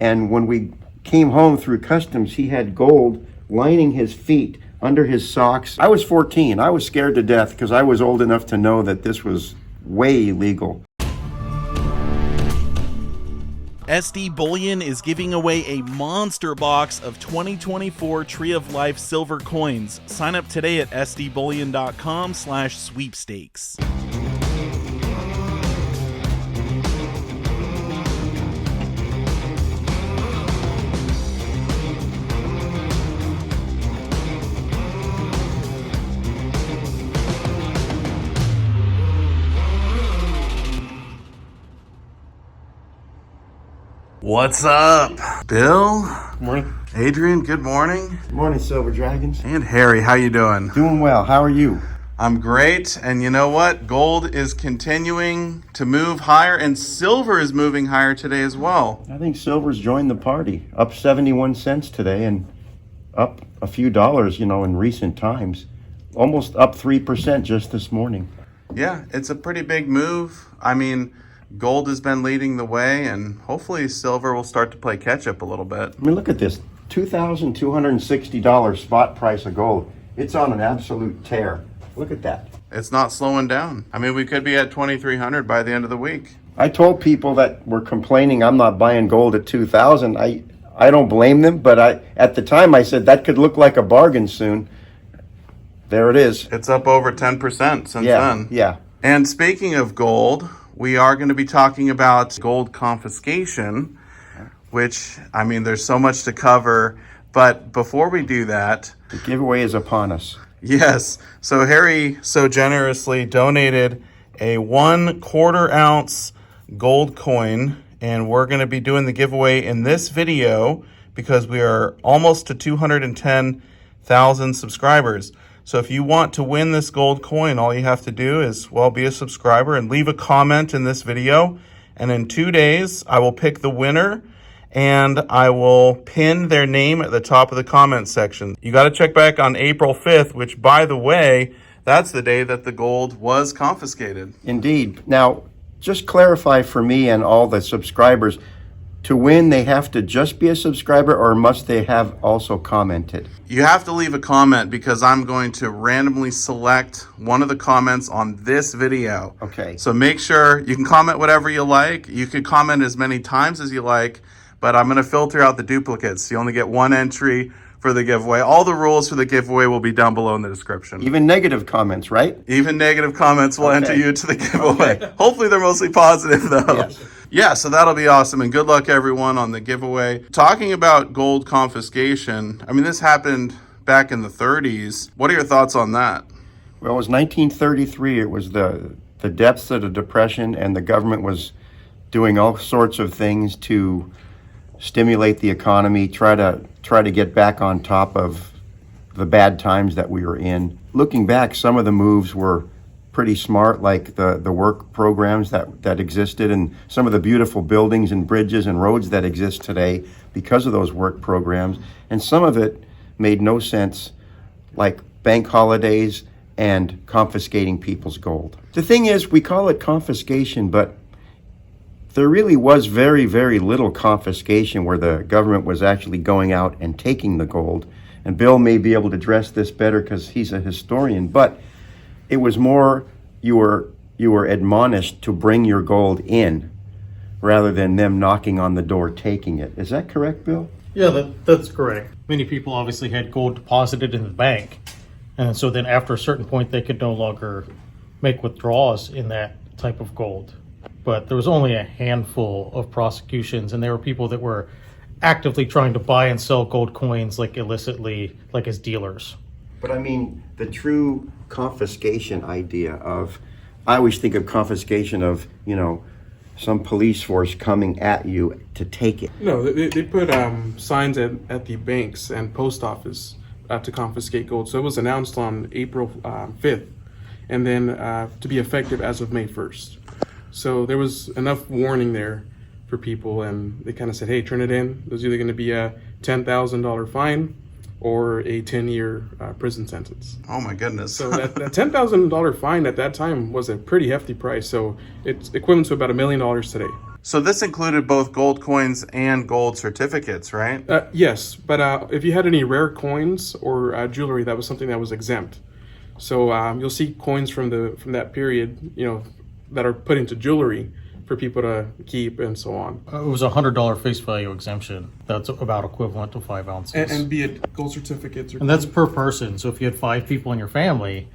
And when we came home through customs, he had gold lining his feet under his socks. I was 14. I was scared to death because I was old enough to know that this was way illegal. SD Bullion is giving away a monster box of 2024 Tree of Life silver coins. Sign up today at sdbullion.com/sweepstakes. What's up, Bill? Morning. Adrian, good morning. Good morning, Silver Dragons. And Harry, how you doing? Doing well. How are you? I'm great. And you know what? Gold is continuing to move higher, and silver is moving higher today as well. I think silver's joined the party. Up 71 cents today and up a few dollars, in recent times. Almost up 3% just this morning. Yeah, it's a pretty big move. I mean, gold has been leading the way, and hopefully silver will start to play catch up a little bit. I mean, look at this. $2,260 spot price of gold. It's on an absolute tear. Look at that. It's not slowing down. I mean, we could be at 2,300 by the end of the week. I told people that were complaining I'm not buying gold at 2,000. I don't blame them, but at the time I said that could look like a bargain soon. There it is. It's up over 10% since then. Yeah. And speaking of gold, we are going to be talking about gold confiscation, which, I mean, there's so much to cover. But before we do that, The giveaway is upon us. yes, so Harry so generously donated a 1/4 ounce gold coin, and we're going to be doing the giveaway in this video because we are almost to 210,000 subscribers. So if you want to win this gold coin, all you have to do is, be a subscriber and leave a comment in this video. And in 2 days, I will pick the winner and I will pin their name at the top of the comment section. You got to check back on April 5th, which, by the way, that's the day that the gold was confiscated. Indeed. Now, just clarify for me and all the subscribers, to win, they have to just be a subscriber, or must they have also commented? You have to leave a comment because I'm going to randomly select one of the comments on this video. Okay. So make sure you can comment whatever you like. You could comment as many times as you like, but I'm going to filter out the duplicates. You only get one entry for the giveaway. All the rules for the giveaway will be down below in the description. Even negative comments, right? Even negative comments will enter you to the giveaway. Okay. Hopefully they're mostly positive though. Yes. Yeah, so that'll be awesome, and good luck everyone on the giveaway. Talking about gold confiscation, I mean, this happened back in the 30s. What are your thoughts on that? Well, it was 1933. It was the depths of the Depression, and the government was doing all sorts of things to stimulate the economy, try to get back on top of the bad times that we were in. Looking back, some of the moves were pretty smart, like the work programs that existed, and some of the beautiful buildings and bridges and roads that exist today because of those work programs. And some of it made no sense, like bank holidays and confiscating people's gold. The thing is, we call it confiscation, but there really was very, very little confiscation where the government was actually going out and taking the gold. And Bill may be able to address this better because he's a historian, but it was more you were admonished to bring your gold in rather than them knocking on the door taking it. Is that correct, Bill? Yeah, that's correct. Many people obviously had gold deposited in the bank, and so then after a certain point they could no longer make withdrawals in that type of gold. But there was only a handful of prosecutions, and there were people that were actively trying to buy and sell gold coins like illicitly, like as dealers. But I mean, the true confiscation idea of, I always think of confiscation of, some police force coming at you to take it. No, they put signs at the banks and post office to confiscate gold. So it was announced on April 5th, and then to be effective as of May 1st. So there was enough warning there for people, and they kind of said, hey, turn it in. There's either going to be a $10,000 fine or a 10-year prison sentence. Oh my goodness. So that $10,000 fine at that time was a pretty hefty price. So it's equivalent to about $1 million today. So this included both gold coins and gold certificates, right? Yes, but if you had any rare coins or jewelry, that was something that was exempt. So you'll see coins from that period, that are put into jewelry for people to keep and so on. It was a $100 face value exemption. That's about equivalent to 5 ounces. And be it gold certificates or. And that's per person. So if you had 5 people in your family,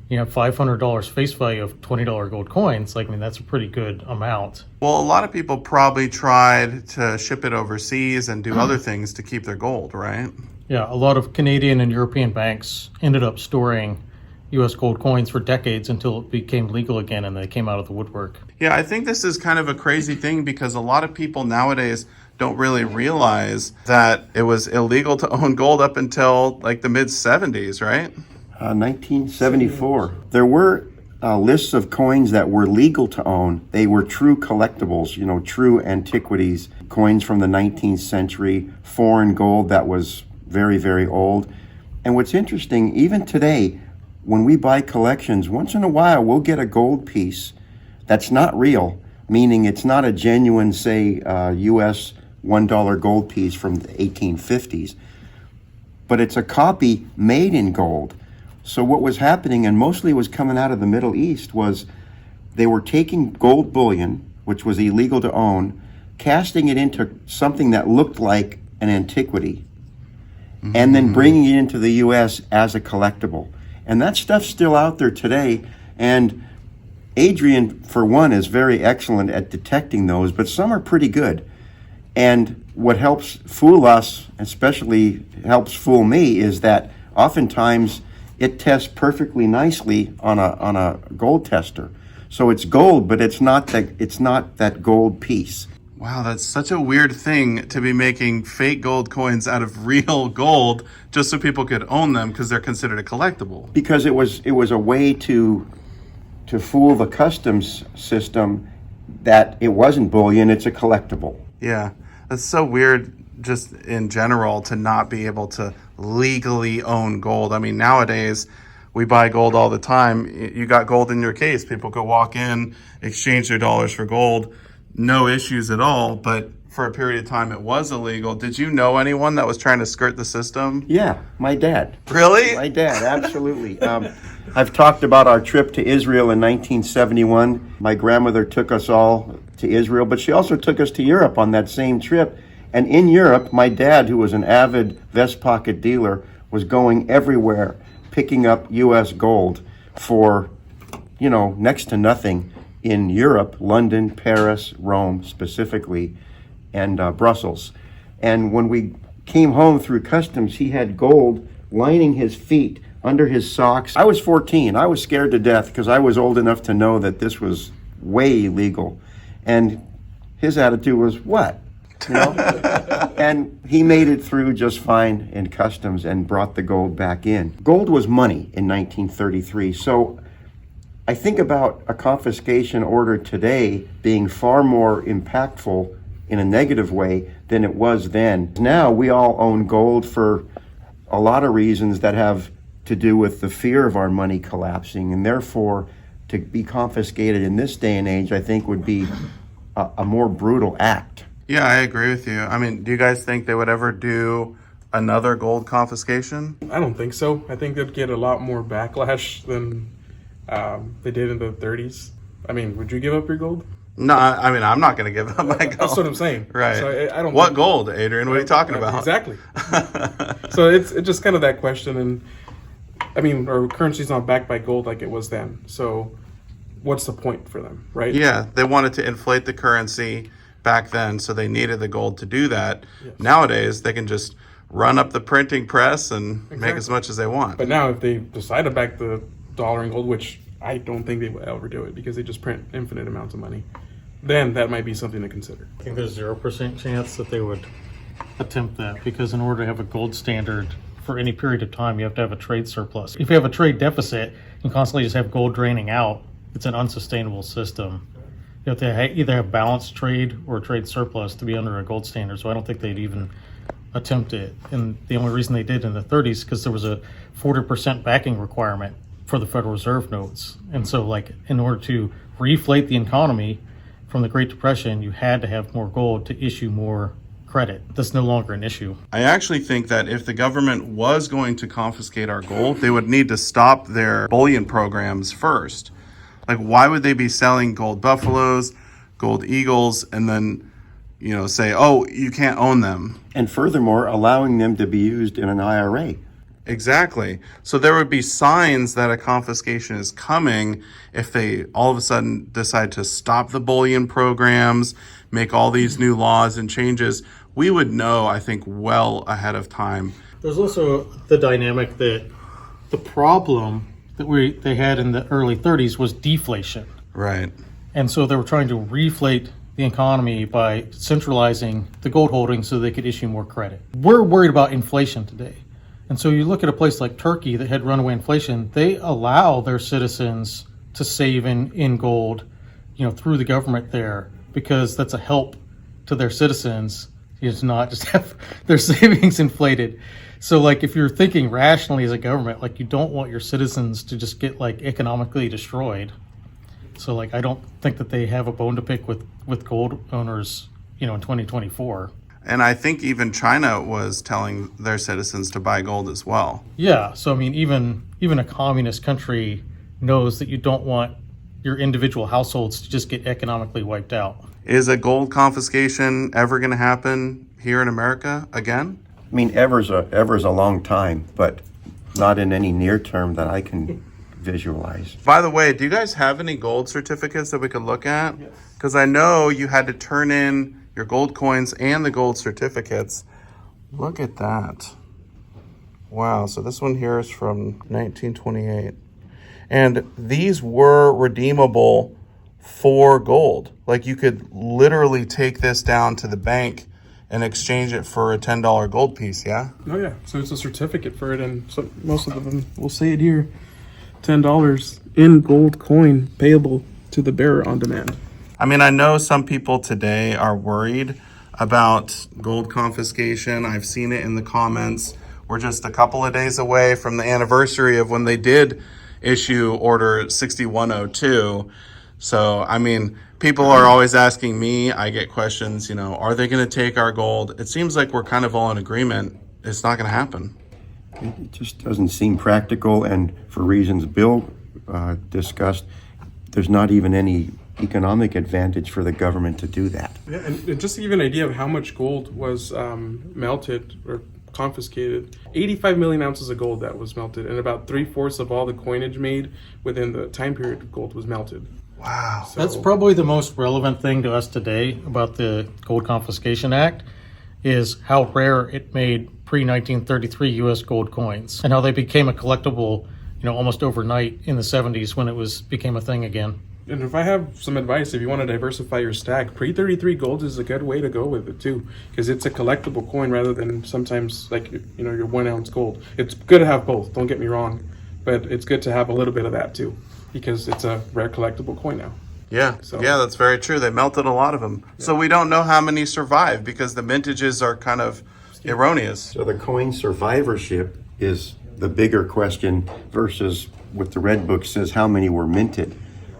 you have $500 face value of $20 gold coins. That's a pretty good amount. Well, a lot of people probably tried to ship it overseas and do other things to keep their gold, right? Yeah, a lot of Canadian and European banks ended up storing U.S. gold coins for decades until it became legal again and they came out of the woodwork. Yeah, I think this is kind of a crazy thing because a lot of people nowadays don't really realize that it was illegal to own gold up until like the mid 70s, right? 1974. There were lists of coins that were legal to own. They were true collectibles, true antiquities, coins from the 19th century, foreign gold that was very, very old. And what's interesting, even today, when we buy collections, once in a while we'll get a gold piece that's not real, meaning it's not a genuine, say, US $1 gold piece from the 1850s, but it's a copy made in gold. So what was happening, and mostly was coming out of the Middle East, was they were taking gold bullion, which was illegal to own, casting it into something that looked like an antiquity, and then bringing it into the US as a collectible. And that stuff's still out there today. And Adrian, for one, is very excellent at detecting those, but some are pretty good. And what helps fool us, especially helps fool me, is that oftentimes it tests perfectly nicely on a gold tester. So it's gold, but it's not that gold piece. Wow, that's such a weird thing to be making fake gold coins out of real gold just so people could own them because they're considered a collectible. Because it was a way to fool the customs system that it wasn't bullion, it's a collectible. Yeah, that's so weird just in general to not be able to legally own gold. I mean, nowadays we buy gold all the time. You got gold in your case. People could walk in, exchange their dollars for gold. No issues at all, but for a period of time it was illegal. Did you know anyone that was trying to skirt the system? Yeah, my dad. Really? My dad, absolutely. I've talked about our trip to Israel in 1971. My grandmother took us all to Israel, but she also took us to Europe on that same trip. And in Europe, my dad, who was an avid vest pocket dealer, was going everywhere, picking up U.S. gold for, next to nothing. In Europe, London, Paris, Rome specifically, and Brussels. And when we came home through customs, he had gold lining his feet, under his socks. I was 14. I was scared to death because I was old enough to know that this was way illegal. And his attitude was, what? And he made it through just fine in customs and brought the gold back in. Gold was money in 1933. So I think about a confiscation order today being far more impactful in a negative way than it was then. Now we all own gold for a lot of reasons that have to do with the fear of our money collapsing, and therefore to be confiscated in this day and age, I think would be a more brutal act. Yeah, I agree with you. I mean, do you guys think they would ever do another gold confiscation? I don't think so. I think they'd get a lot more backlash than they did in the 30s. I mean, would you give up your gold? No, I mean, I'm not going to give up my gold. That's what I'm saying. Right. So I don't. What gold, Adrian? What are you talking about? Exactly. So it's just kind of that question, and I mean, our currency's not backed by gold like it was then. So what's the point for them, right? Yeah, they wanted to inflate the currency back then, so they needed the gold to do that. Yes. Nowadays, they can just run up the printing press and make as much as they want. But now, if they decide to back the dollar in gold, which I don't think they will ever do it because they just print infinite amounts of money, then that might be something to consider. I think there's 0% chance that they would attempt that, because in order to have a gold standard for any period of time, you have to have a trade surplus. If you have a trade deficit and constantly just have gold draining out, it's an unsustainable system. You have to either have balanced trade or trade surplus to be under a gold standard. So I don't think they'd even attempt it. And the only reason they did in the 30s because there was a 40% backing requirement for the Federal Reserve notes. And so, like, in order to reflate the economy from the Great Depression, you had to have more gold to issue more credit. That's no longer an issue. I actually think that if the government was going to confiscate our gold, they would need to stop their bullion programs first. Like, why would they be selling gold buffaloes, gold eagles, and then, say, oh, you can't own them? And furthermore, allowing them to be used in an IRA. Exactly. So there would be signs that a confiscation is coming if they all of a sudden decide to stop the bullion programs, make all these new laws and changes. We would know, I think, well ahead of time. There's also the dynamic that the problem that they had in the early 30s was deflation. Right. And so they were trying to reflate the economy by centralizing the gold holdings so they could issue more credit. We're worried about inflation today. And so you look at a place like Turkey that had runaway inflation, they allow their citizens to save in gold, through the government there, because that's a help to their citizens. It's not just have their savings inflated. So like if you're thinking rationally as a government, like you don't want your citizens to just get like economically destroyed. So like I don't think that they have a bone to pick with gold owners, in 2024. And I think even China was telling their citizens to buy gold as well. Yeah. So I mean even a communist country knows that you don't want your individual households to just get economically wiped out. Is a gold confiscation ever going to happen here in America again? I mean, ever's a long time, but not in any near term that I can visualize. By the way, do you guys have any gold certificates that we could look at? Because I know you had to turn in your gold coins and the gold certificates. Look at that. Wow, so this one here is from 1928. And these were redeemable for gold. Like you could literally take this down to the bank and exchange it for a $10 gold piece, yeah? Oh yeah, so it's a certificate for it, and so most of them will say it here, $10 in gold coin payable to the bearer on demand. I mean, I know some people today are worried about gold confiscation. I've seen it in the comments. We're just a couple of days away from the anniversary of when they did issue Order 6102. So, I mean, people are always asking me, I get questions, are they going to take our gold? It seems like we're kind of all in agreement. It's not going to happen. It just doesn't seem practical, and for reasons Bill discussed, there's not even any economic advantage for the government to do that. Yeah, and just to give you an idea of how much gold was melted or confiscated, 85 million ounces of gold that was melted, and about 3/4 of all the coinage made within the time period of gold was melted. Wow. So, That's probably the most relevant thing to us today about the Gold Confiscation Act is how rare it made pre-1933 U.S. gold coins and how they became a collectible, almost overnight in the 70s when it became a thing again. and if I have some advice, if you want to diversify your stack, pre-33 gold is a good way to go with it too, because it's a collectible coin rather than sometimes like your 1 ounce gold. It's good to have both, don't get me wrong, but it's good to have a little bit of that too, because it's a rare collectible coin now. Yeah, yeah, that's very true. They melted a lot of them. Yeah. So we don't know how many survive because the mintages are kind of erroneous. So the coin survivorship is the bigger question versus what the Red Book says, how many were minted,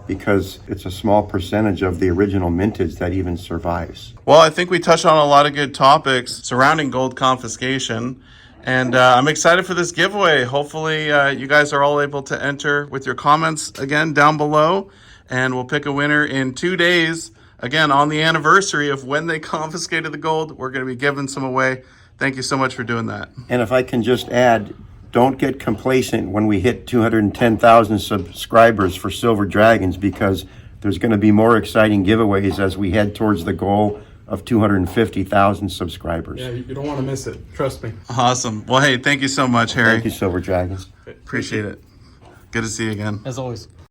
because it's a small percentage of the original mintage that even survives. Well, I think we touched on a lot of good topics surrounding gold confiscation, and I'm excited for this giveaway. Hopefully you guys are all able to enter with your comments again down below, and we'll pick a winner in 2 days, again, on the anniversary of when they confiscated the gold. We're going to be giving some away. Thank you so much for doing that. And if I can just add, don't get complacent when we hit 210,000 subscribers for Silver Dragons, because there's going to be more exciting giveaways as we head towards the goal of 250,000 subscribers. Yeah, you don't want to miss it. Trust me. Awesome. Well, hey, thank you so much, Harry. Thank you, Silver Dragons. Appreciate it. Good to see you again. As always.